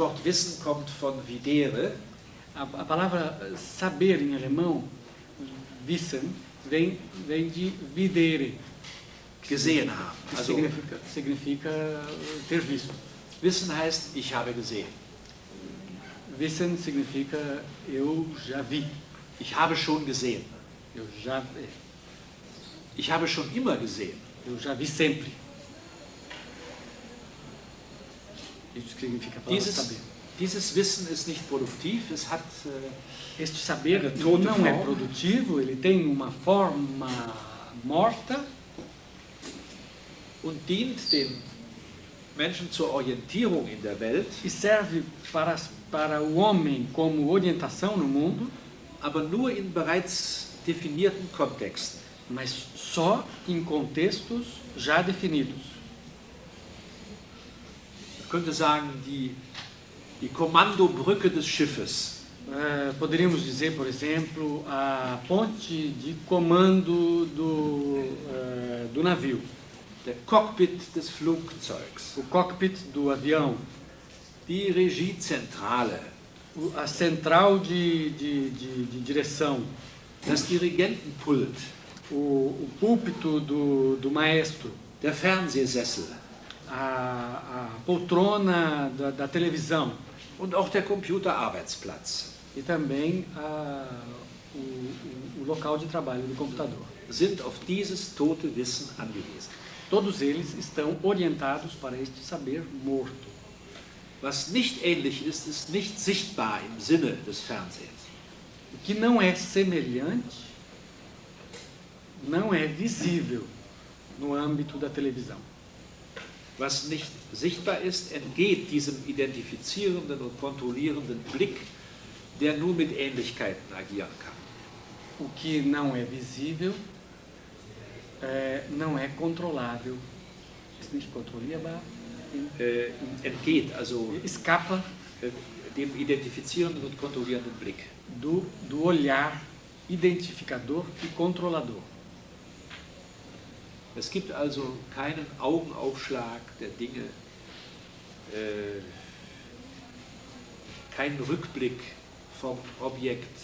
Das Wort Wissen kommt von videre. A palavra saber em alemão, wissen, vem de videre, Gesehen haben. que Also significa ter visto. Wissen heißt, ich habe gesehen. Wissen significa eu já vi, Ich habe schon gesehen. eu Ich habe schon immer gesehen. já vi sempre. Isso significa a palavra saber. Dieses Wissen ist nicht produktiv, es hat Este saber eine tote não é Form. produtivo, ele tem uma forma morta und dient den Menschen zur Orientierung in der Welt, e serve para o homem como orientação no mundo, aber nur in bereits definierten Kontexten. mas só em contextos já definidos. Man könnte sagen, die Kommandobrücke des Schiffes. Poderíamos dizer, por exemplo, a ponte de comando do navio, Der Cockpit des Flugzeugs, o cockpit do avião, die Regiezentrale, a central de direção, das Dirigentenpult, o púlpito do maestro, der Fernsehsessel a poltrona da televisão und auch der Computerarbeitsplatz e também o local de trabalho do computador. sind auf dieses tote Wissen angewiesen. Todos eles estão orientados para este saber morto. Was nicht ähnlich ist, ist nicht sichtbar im Sinne des Fernsehens. O que não é semelhante, não é visível no âmbito da televisão. Was nicht sichtbar ist, entgeht diesem identifizierenden und kontrollierenden Blick, der nur mit Ähnlichkeiten agieren kann. O que não é visível não é controlável. Ist nicht kontrollierbar. Entgeht also Escapa dem identifizierenden und kontrollierenden Blick. do olhar identificador e controlador. Es gibt also keinen Augenaufschlag der Dinge, keinen Rückblick vom Objekt,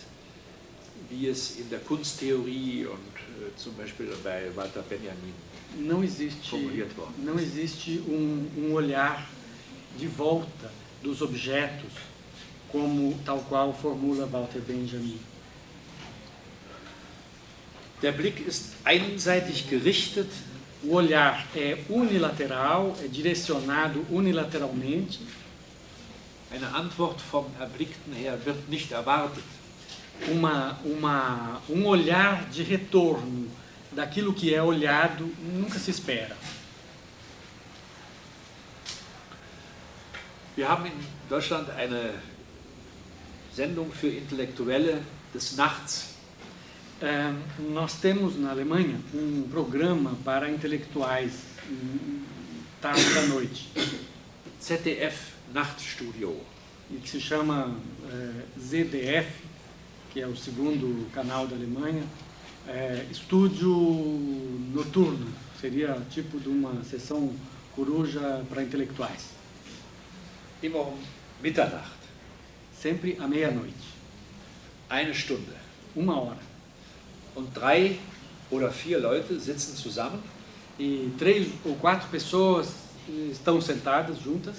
wie es in der Kunsttheorie und zum Beispiel bei Walter Benjamin formuliert worden ist. Não existe olhar de volta dos objetos, como tal qual formula Walter Benjamin. Der Blick ist einseitig gerichtet. O olhar é unilateral, é direcionado unilateralmente. Eine Antwort vom Erblickten her wird nicht erwartet. Olhar de retorno daquilo que é olhado nunca se espera. Wir haben in Deutschland eine Sendung für Intellektuelle des Nachts. Nós temos na Alemanha programa para intelectuais tarde da noite, ZDF Nachtstudio. e que se chama ZDF, que é o segundo canal da Alemanha, estúdio noturno, seria tipo de uma sessão coruja para intelectuais, Immer um Mitternacht. sempre à meia-noite, Eine Stunde. 1 hora. Und 3 oder 4 Leute sitzen zusammen E 3 ou 4 pessoas estão sentadas juntas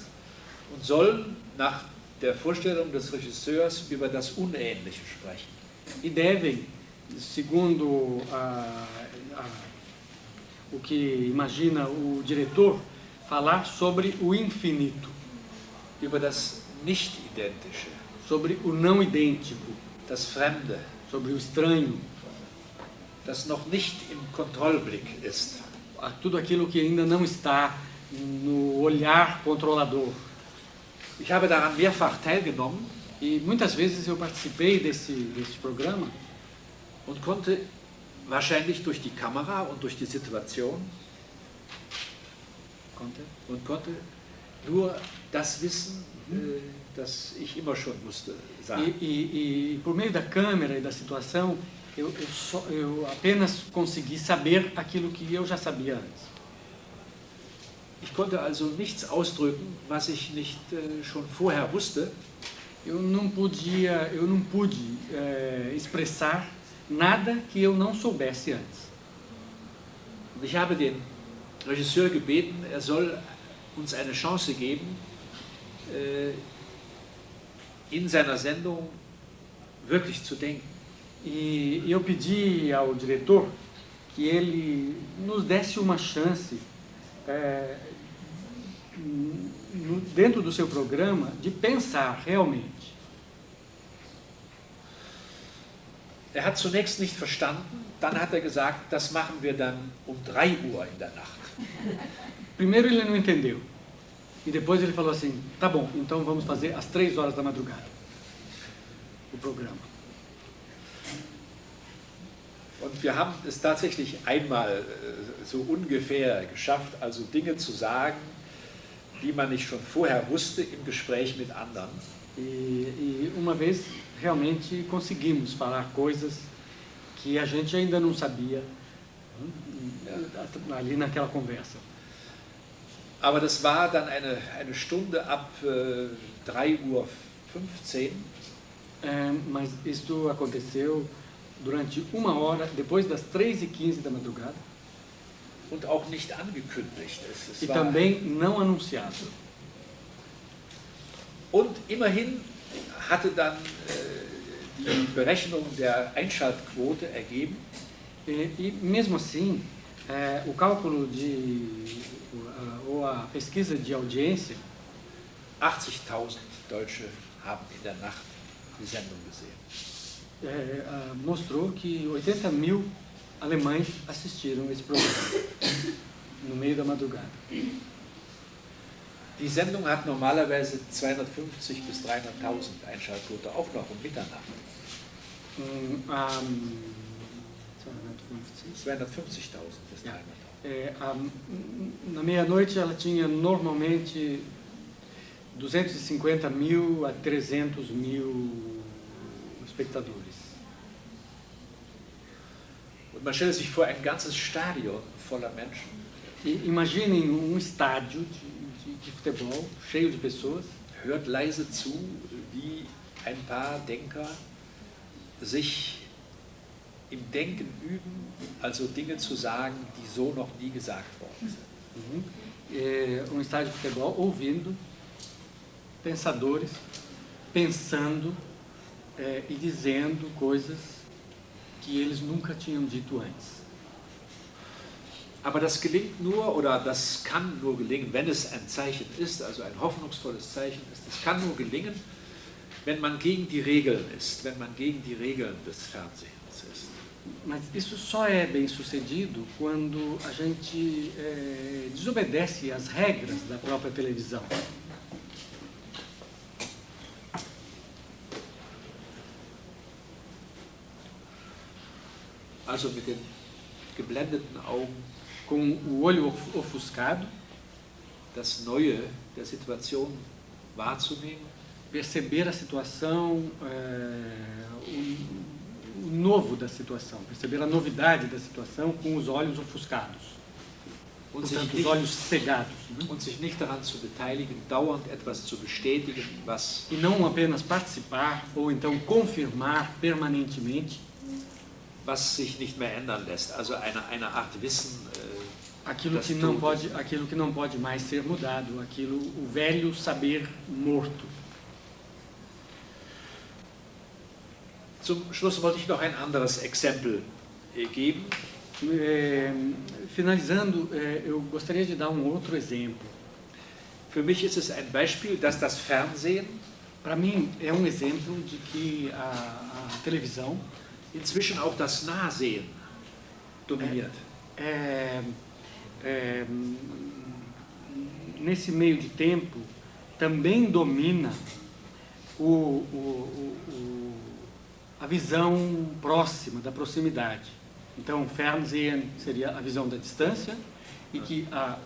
und sollen nach der Vorstellung des Regisseurs über das Unähnliche sprechen. e devem, segundo o que imagina o diretor, falar sobre o infinito, Über das Nicht-Identische, sobre o não idêntico, das Fremde, sobre o estranho, das noch nicht im Kontrollblick ist. tudo aquilo que ainda não está no olhar controlador. Ich habe daran mehrfach teilgenommen E muitas vezes eu participei desse programa und konnte wahrscheinlich durch die Kamera und durch die Situation nur das wissen, das ich immer schon wusste, sagen. e por meio da câmera e da situação eu apenas consegui saber aquilo que eu já sabia antes. Ich konnte also nichts ausdrücken, was ich nicht schon vorher wusste. Eu não pude expressar nada que eu não soubesse antes. Und ich habe den Regisseur gebeten, er soll uns eine Chance geben, in seiner Sendung wirklich zu denken. E eu pedi ao diretor que ele nos desse uma chance, dentro do seu programa, de pensar realmente. Er hat zunächst nicht verstanden, dann hat er gesagt, das machen wir dann um 3 Uhr in der Nacht. Primeiro ele não entendeu, e depois ele falou assim, tá bom, então vamos fazer às 3 horas da madrugada, o programa. Und wir haben es tatsächlich einmal so ungefähr geschafft, also Dinge zu sagen, die man nicht schon vorher wusste im Gespräch mit anderen. E uma vez realmente conseguimos falar coisas que a gente ainda não sabia ali naquela conversa. Aber das war dann eine Stunde ab 3:15 Uhr. Mas isto aconteceu durante 1 hora, depois das 3h15 da madrugada. Und auch nicht angekündigt. E também não anunciado. Und immerhin hatte dann die Berechnung der Einschaltquote ergeben. E mesmo assim, o cálculo ou a pesquisa de audiência, 80.000 Deutsche haben in der Nacht die Sendung gesehen. Mostrou que 80.000 alemães assistiram esse programa no meio da madrugada. Die Sendung hat normalerweise 250.000 bis 300.000 Einschaltquote, auch noch um Mitternacht. 250.000 bis 300.000. Na meia-noite ela tinha normalmente 250.000 a 300.000 espectadores. Und man stellt sich vor, ein ganzes Stadion voller Menschen. Imaginem estádio de futebol cheio de pessoas. Hört leise zu, wie ein paar Denker sich im Denken üben, also Dinge zu sagen, die so noch nie gesagt worden sind. Estádio de futebol ouvindo pensadores pensando e dizendo coisas que eles nunca tinham dito antes. Aber das gelingt nur, oder das kann nur gelingen, wenn es ein Zeichen ist, also ein hoffnungsvolles Zeichen ist. Es kann nur gelingen, wenn man gegen die Regeln ist, wenn man gegen die Regeln des Fernsehens ist. Mas isso só é bem sucedido quando a gente desobedece às regras da própria televisão. Also mit den geblendeten Augen, com o olho ofuscado, das Neue der Situation wahrzunehmen, perceber a situação, o novo da situação, perceber a novidade da situação com os olhos ofuscados, portanto, os olhos cegados. Und sich nicht daran zu beteiligen, dauernd etwas zu bestätigen, was... E não apenas participar ou então confirmar permanentemente was sich nicht mehr ändern lässt, also eine Art Wissen, aquilo que não pode mais ser mudado, o velho saber morto. Zum Schluss wollte ich noch ein anderes Exempel geben. Finalizando, eu gostaria de dar outro exemplo. Für mich ist es ein Beispiel, dass das Fernsehen, para mim é exemplo de que a televisão inzwischen auch das Nahsehen dominiert. Nesse meio de tempo, também domina a visão próxima, da proximidade. Então, Fernsehen seria a visão da distância e que a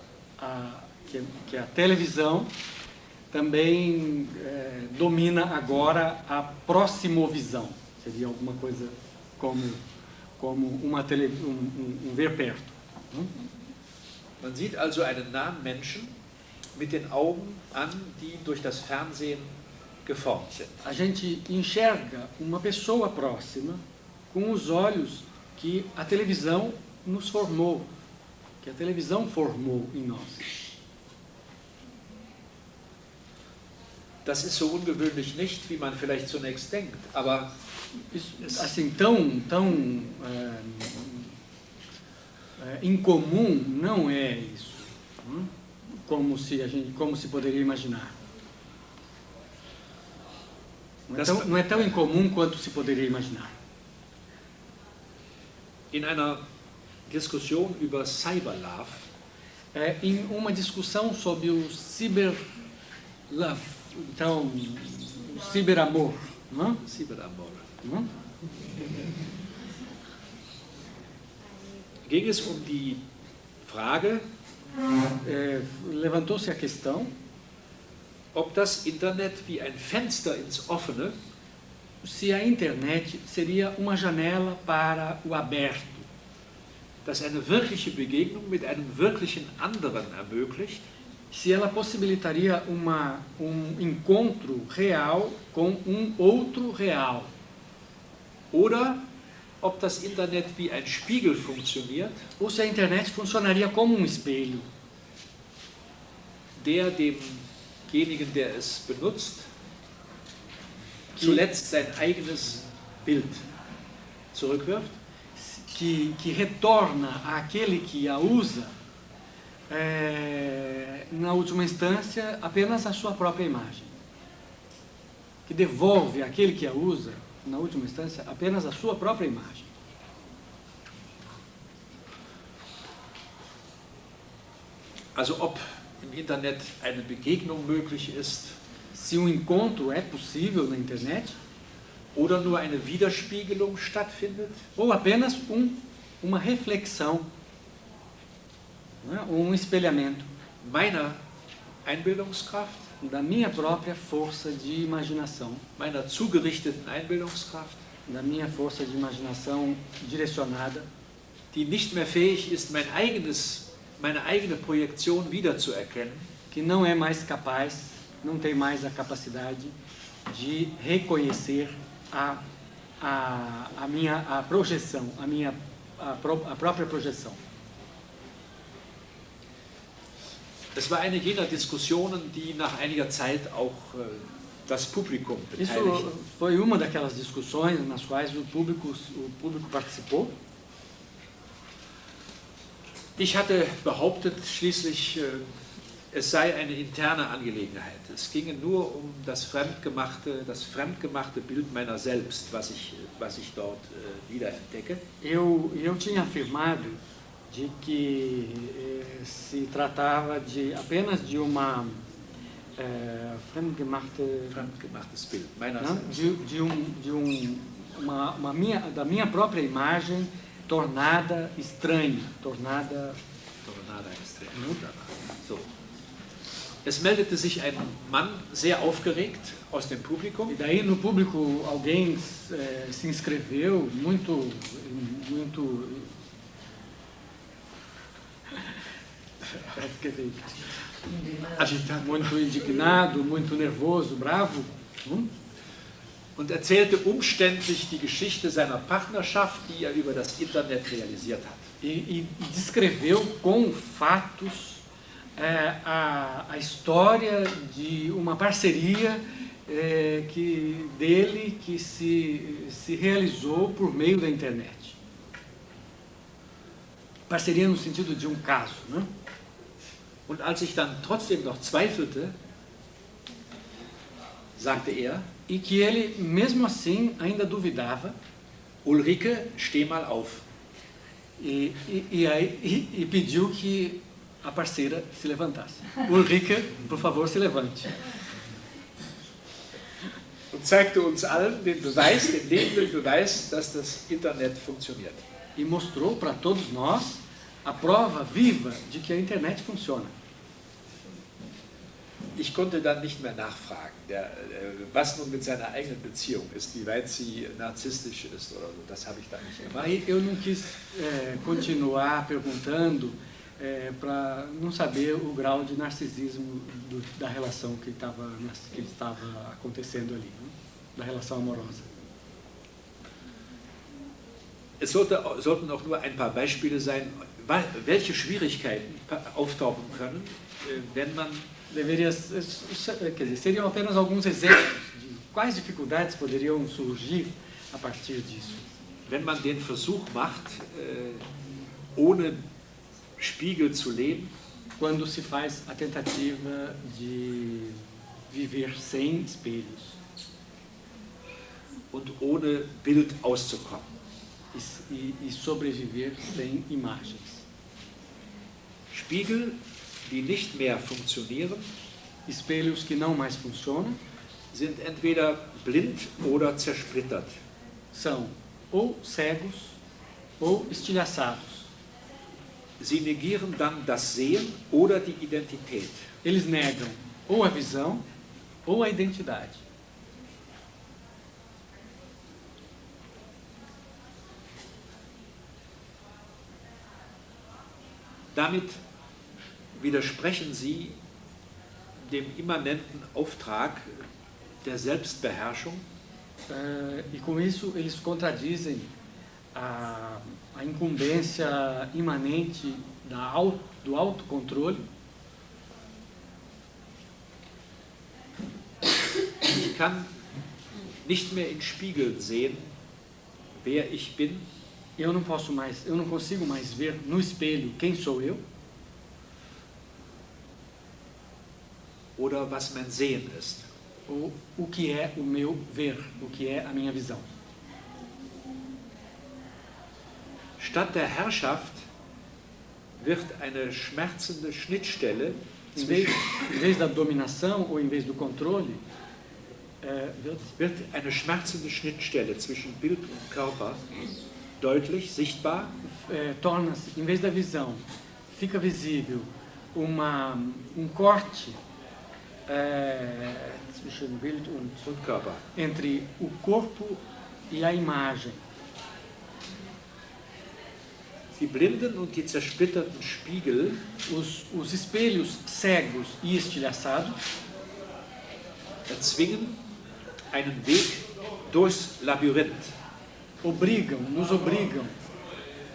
televisão também domina agora a proximovisão. Seria alguma coisa como um ver perto. Man sieht also einen nahen Menschen mit den Augen an, die durch das Fernsehen geformt sind. A gente enxerga uma pessoa próxima com os olhos que a televisão nos formou, que a televisão formou em nós. Das ist so ungewöhnlich nicht, wie man vielleicht zunächst denkt, aber Isso, assim, tão incomum não é isso, como se poderia imaginar. Não é tão incomum quanto se poderia imaginar. in einer Diskussion über Cyberlove Em uma discussão sobre o cyberlove, então, o ciberamor, não? Cyberamor, Não? ging es um die Frage, Levantou-se a questão ob das Internet wie ein Fenster ins Offene se a internet seria uma janela para o aberto, das eine wirkliche Begegnung mit einem wirklichen anderen ermöglicht, se ela possibilitaria encontro real com um outro real, oder ob das Internet wie ein Spiegel funktioniert, ou se a internet funcionaria como um espelho, der demjenigen, der es benutzt, zuletzt sein eigenes Bild zurückwirft, que retorna àquele que a usa, na última instância, apenas a sua própria imagem. Que devolve àquele que a usa, na última instância, apenas a sua própria imagem. Also ob im Internet eine Begegnung möglich ist Se um encontro é possível na internet, oder nur eine Widerspiegelung stattfindet, ou apenas uma reflexão, né? Um espelhamento meiner Einbildungskraft, da minha própria força de imaginação, meiner zugerichteten Einbildungskraft, da minha força de imaginação direcionada, die nicht mehr fähig ist, meine eigene Projektion wiederzuerkennen, que não é mais capaz, não tem mais a capacidade de reconhecer a projeção, a própria projeção. Es war eine jener Diskussionen, die nach einiger Zeit auch das Publikum Isso beteiligten. foi uma daquelas discussões nas quais o público participou. Ich hatte behauptet schließlich, es sei eine interne Angelegenheit. Es ginge nur um das fremdgemachte Bild meiner selbst, was ich dort wiederentdecke. Eu tinha afirmado de que se tratava apenas de uma Fremdgemachtes Bild meiner não, selbst. da minha própria imagem tornada estranha, tornada extrem. So. Es meldete sich ein Mann sehr aufgeregt aus dem Publikum. E daí no público alguém se inscreveu muito Agitado. muito indignado, muito nervoso, bravo, Und erzählte umständlich die Geschichte seiner Partnerschaft, die er über das Internet realisiert hat. e descreveu com fatos a história de uma parceria dele que se realizou por meio da internet. Parceria no sentido de um caso, né? Und als ich dann trotzdem noch zweifelte, sagte er, E que ele, mesmo assim, ainda duvidava Ulrike, steh mal auf. e pediu que a parceira se levantasse. Ulrike, por favor, se levante. Und zeigte uns allen den lebenden Beweis, dass das Internet funktioniert. E mostrou para todos nós a prova viva de que a internet funciona. Ich konnte dann nicht mehr nachfragen, was nun mit seiner eigenen Beziehung ist, wie weit sie narzisstisch ist oder so. Das habe ich dann nicht gemacht. Aí eu não quis continuar perguntando para não saber o grau de narcisismo da relação que estava acontecendo ali, né? Da relação amorosa. Es sollten auch nur ein paar Beispiele sein, welche Schwierigkeiten auftauchen können, wenn man... Quer dizer, seriam apenas alguns exemplos de quais dificuldades poderiam surgir a partir disso. Wenn man den Versuch macht, ohne Spiegel zu leben, quando se faz a tentativa de viver sem espelhos und ohne Bild auszukommen. E sobreviver sem imagens. Spiegel, die nicht mehr funktionieren, espelhos que não mais funcionam, sind entweder blind oder zersplittert. São ou cegos ou estilhaçados. Sie negieren dann das Sehen oder die Identität. Eles negam ou a visão ou a identidade. Damit widersprechen sie dem immanenten Auftrag der Selbstbeherrschung. E com isso eles contradizem a incumbência imanente do autocontrole. Ich kann nicht mehr in Spiegel sehen, wer ich bin. Eu não consigo mais ver no espelho quem sou eu. Oder was mein Sehen ist. Ou o que é o meu ver, o que é a minha visão. Statt der Herrschaft wird eine schmerzende Schnittstelle em vez da dominação ou em vez do controle, wird eine schmerzende Schnittstelle zwischen Bild und Körper deutlich, sichtbar. Torna-se, em vez da visão, fica visível corte zwischen Bild und Körper. Entre o corpo e a imagem. Die blinden und die zersplitterten Spiegel, os espelhos cegos e estilhaçados, erzwingen einen Weg durchs Labyrinth. Nos obrigam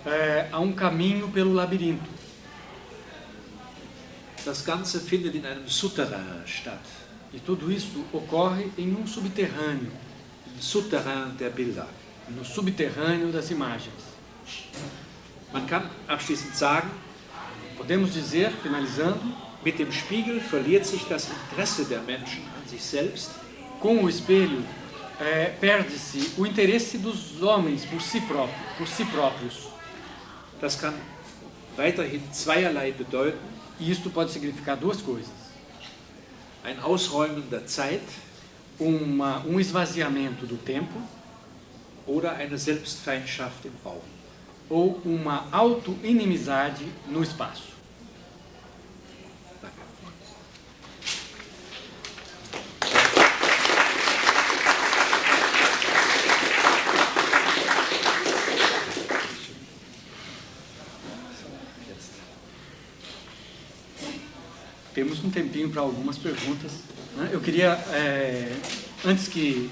a caminho pelo labirinto. Das Ganze findet in einem Souterrain statt. E tudo isso ocorre em subterrâneo. Im Souterrain der Bilder. No subterrâneo das imagens. Man kann abschließend sagen, podemos dizer, finalizando, mit dem Spiegel verliert sich das Interesse der Menschen an sich selbst. Com o espelho, perde-se o interesse dos homens por si próprios. Das kann weiterhin zweierlei bedeuten. E isto pode significar duas coisas. Ein Ausräumen der Zeit, esvaziamento do tempo, oder eine Selbstfeindschaft im Raum. Ou uma auto-inimizade no espaço. Temos tempinho para algumas perguntas, né? Eu queria, antes de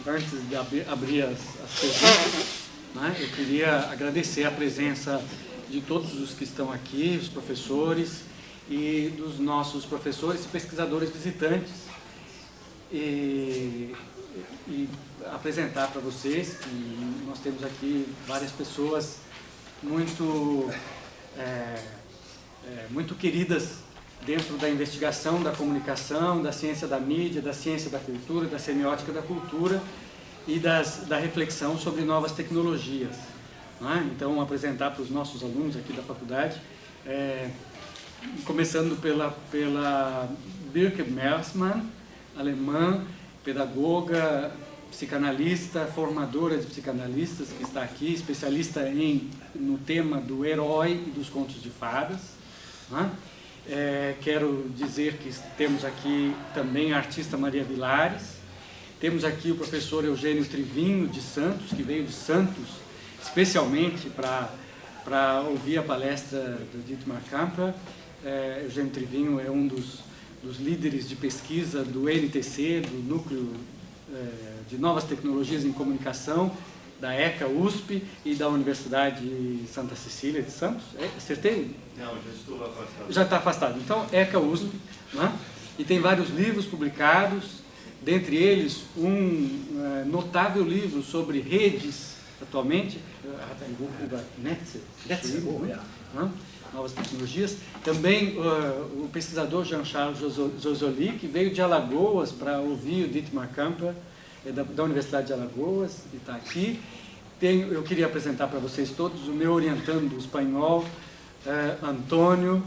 abrir as perguntas, né, eu queria agradecer a presença de todos os que estão aqui, os professores e dos nossos professores e pesquisadores visitantes, e apresentar para vocês que nós temos aqui várias pessoas muito queridas dentro da investigação, da comunicação, da ciência da mídia, da ciência da cultura, da semiótica da cultura e da reflexão sobre novas tecnologias. Né? Então, apresentar para os nossos alunos aqui da faculdade, começando pela Birke Mersmann, alemã, pedagoga, psicanalista, formadora de psicanalistas, que está aqui, especialista no tema do herói e dos contos de fadas. Né? Quero dizer que temos aqui também a artista Maria Vilares, temos aqui o professor Eugênio Trivinho de Santos, que veio de Santos especialmente para ouvir a palestra do Dietmar Kamper, Eugênio Trivinho é um dos líderes de pesquisa do NTC, do Núcleo de Novas Tecnologias em Comunicação, da ECA USP e da Universidade Santa Cecília de Santos. Acertei? Não, já estou afastado. Já está afastado. Então, ECA USP, né? E tem vários livros publicados, dentre eles um notável livro sobre redes, atualmente, novas tecnologias. Também o pesquisador Jean-Charles Josoli, que veio de Alagoas para ouvir o Dietmar Kamper, da Universidade de Alagoas, e está aqui. Eu queria apresentar para vocês todos o meu orientando espanhol, Antônio,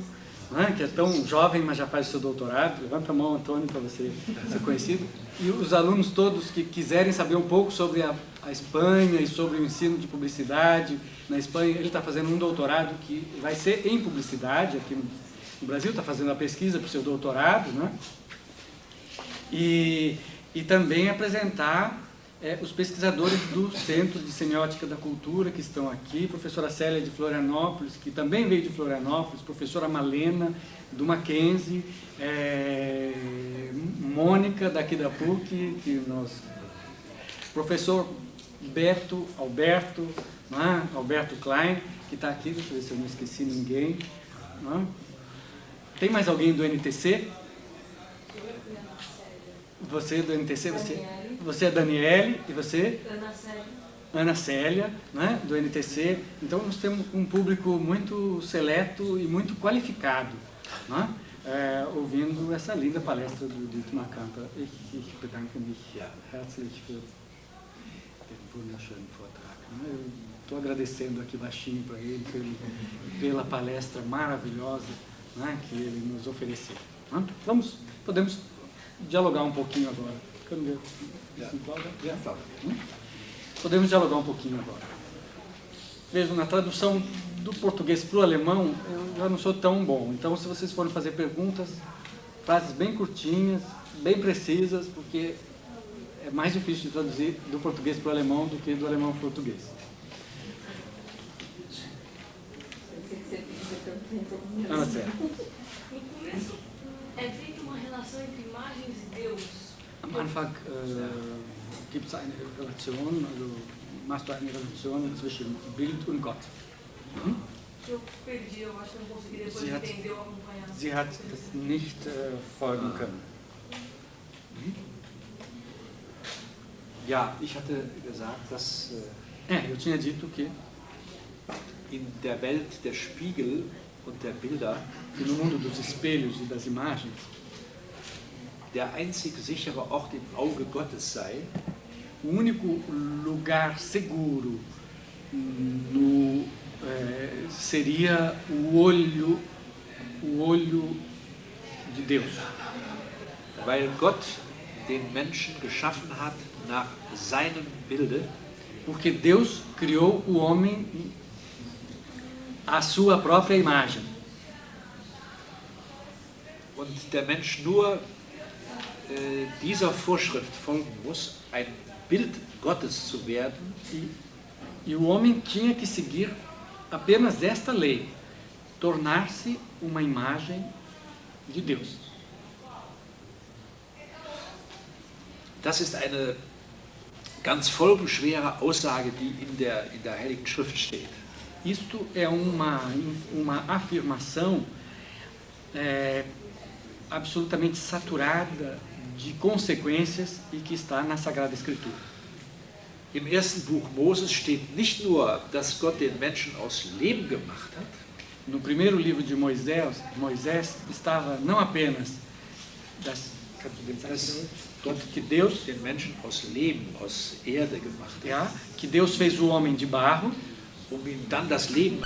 né, que é tão jovem, mas já faz o seu doutorado. Levanta a mão, Antônio, para você ser conhecido. E os alunos todos que quiserem saber um pouco sobre a Espanha e sobre o ensino de publicidade na Espanha. Ele está fazendo um doutorado que vai ser em publicidade aqui no Brasil, está fazendo a pesquisa para o seu doutorado, né? E também apresentar os pesquisadores do Centro de Semiótica da Cultura que estão aqui, professora Célia de Florianópolis, que também veio de Florianópolis, professora Malena do Mackenzie, Mônica daqui da PUC, professor Alberto Klein, que está aqui, deixa eu ver se eu não esqueci ninguém. Tem mais alguém do NTC? Você do NTC, você é Daniele, e você? Ana Célia, né, do NTC. Então nós temos um público muito seleto e muito qualificado, né, ouvindo essa linda palestra do Dietmar Kamper. Ich bedanke mich herzlich für den wunderschönen Vortrag. Eu estou agradecendo aqui baixinho para ele pela palestra maravilhosa, né, que ele nos ofereceu. Podemos dialogar um pouquinho agora. Podemos dialogar um pouquinho agora. Vejam, na tradução do português para o alemão, eu já não sou tão bom. Então, se vocês forem fazer perguntas, frases bem curtinhas, bem precisas, porque é mais difícil de traduzir do português para o alemão do que do alemão para o português. Ana Célia. É feita uma relação entre imagens e Deus. Am Anfang gibt es eine Relation, also machst du eine Relation zwischen Bild und Gott. Eu perdi, eu acho que não consegui depois entender ou acompanhar. Sie hat das nicht folgen können. Ja, ich hatte gesagt, dass eu tinha dito que in der Welt der Spiegel und der Bilder no mundo dos espelhos e das imagens, der einzig sichere Ort im Auge Gottes sei, o único lugar seguro seria o olho de Deus. Weil Gott den Menschen geschaffen hat nach seinem Bilde, porque Deus criou o homem à sua própria imagem. Und der Mensch nur dieser Vorschrift folgen muss, ein Bild Gottes zu werden. E o homem tinha que seguir apenas esta lei, tornar-se uma imagem de Deus. Das ist eine ganz folgenschwere Aussage, die in der Heiligen Schrift steht. Isto é uma afirmação absolutamente saturada de consequências e que está na Sagrada Escritura. Im ersten Buch Moses steht nicht nur, dass Gott den Menschen aus Lehm gemacht hat. No primeiro livro de Moisés estava não apenas que Deus den Menschen aus Lehm, aus Erde gemacht hat, que Deus fez o homem de barro, um ihm dann das Leben